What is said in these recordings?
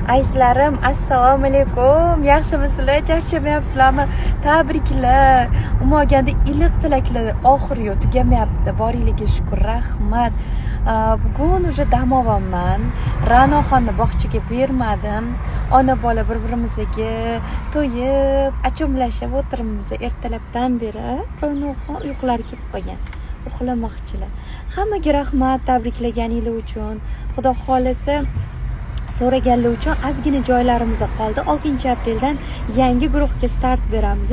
Ayslarim, assalomu alaykum. Yaxshimisizlar? Charchamayapsizlarmi? Tabriklar. Umoganda iliq tilaklar oxiri tugamayapti. Boringlarga shukr, rahmat. Bugun уже dam olaman. Ra'noxonni bog'chaga bermadim. Ona bola bir-birimizga to'yib, achumlashib o'tiribmiz ertalabdan beri. Ra'noxon uyqulari kelib qolgan. Uxlamoqchilar. Hammaga rahmat tabriklaganingiz uchun. Xudo xolisa so'raganlar uchun ozgina joylarimiz qoldi. 6-apreldan yangi guruhga start beramiz.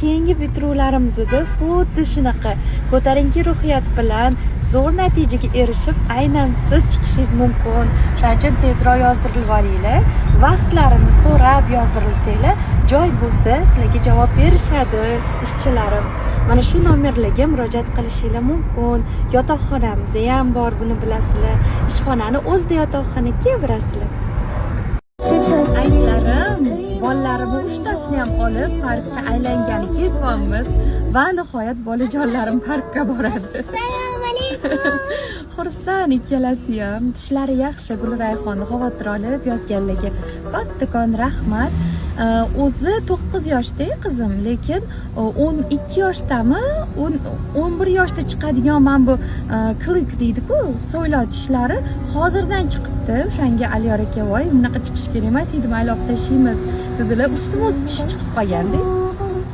Keyingi bitiruvlarimizda xuddi shunaqa ko'tarinki ruhiyat bilan zo'r natijaga erishib, aynan siz chiqishingiz mumkin. Shuning uchun tezroq yozdirilib olinglar. Vaqtlarini so'rab yozdirilsanglar, joy bo'lsa sizlarga javob berishadi ishchilarim. Mana shu nomerlarga murojaat qilishinglar mumkin. Yotoqxonamiz ham bor, buni bilasizlar. Ishxonani o'zida yotoqxonaga kevirasizlar. Aylarim, bolalarimni 3tasini ham olib parkka aylangani ketyapmiz va nihoyat bolajonlarim parkka boradi. Assalomu alaykum. Xursand ikkalasi ham. Tishlari yaxshi, Gulrayxonni xavotir olib yozganlarga kattakon rahmat. O'zi 9 yoshda qizim, lekin 12 yoshdami, 11 yoshda chiqadigan mana bu klik deydi-ku, so'ylov tishlari hozirdan chiqibdi. O'shanga Alyor aka voy, bunaqa chiqish kerak emas edi, mayli olib tashlaymiz dedilar. Ustma ust tish chiqib qolganda.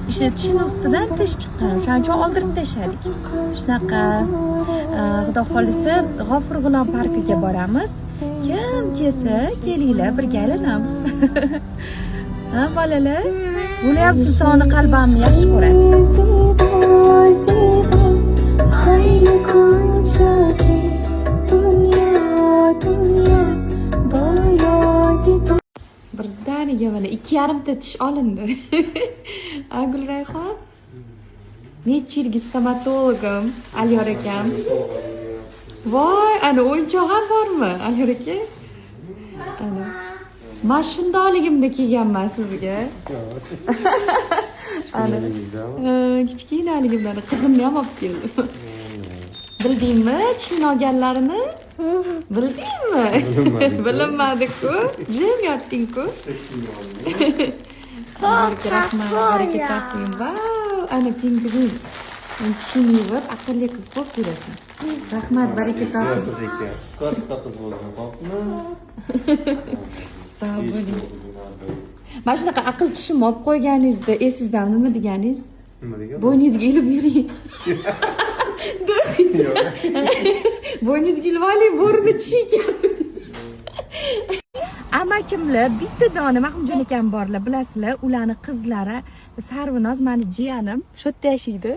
Tishini ustidan tish chiqqan. O'shaning uchun oldirib tashladik. Shunaqa. Xudo xolisa G'ofur G'ulom parkiga boramiz. Kim kelsa, kelinglar, birga aylanamiz. Ha, bolalar? Buni ham sultoni qalbimni yaxshi ko'radi. Birdaniga mana 2,5 ta tish olindi. A Gulrayxon? Necha yilgi stomatologim Alyor akam. Voy, ana o'yinchoq ham bormi, Alyor aka? Ana. Men shundoqligimda kelganman sizga. Ana. Kichkinaligimdan qizimni ham olib keldim. Bildingmi tishni olganlarini? Bildingmi? Bilinmadi-ku. Jim yotding-ku. Rahmat, baraka toping. Vau, ana pingvin. Tishini yuvib, aqlli qiz bo'lib yurasan. Rahmat, baraka toping. Katta qiz bo'lgan, xo'pmi? Sog' bo'ling. Mana shunaqa aql tishimni olib qo'yganingizda esingizdan nima deganingiz? Nima degan? Bo'yningizga ilib yuring. Bo'yningizga ilib oling, bo'rini tishi ekan. Amakimlar bitta dona Mahmudjon akam borlar, bilasizlar, ularni qizlari Sarvinoz meni jiyanim, shu yerda yashaydi.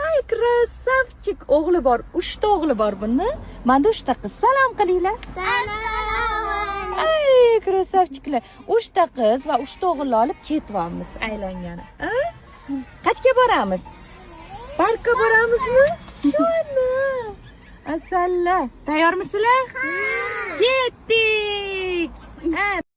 Ay, krasavchik o'g'li bor, 3 ta o'g'li bor buni. Menda 3 ta qiz. Salom qilinglar. Salom. Ay, krasavchiklar. 3 ta qiz va 3 ta o'g'ilni olib ketyapmiz aylangani. Qayerga boramiz? Parkka boramizmi? Shuni. Asalla. Tayyormisizlar? Ketdik.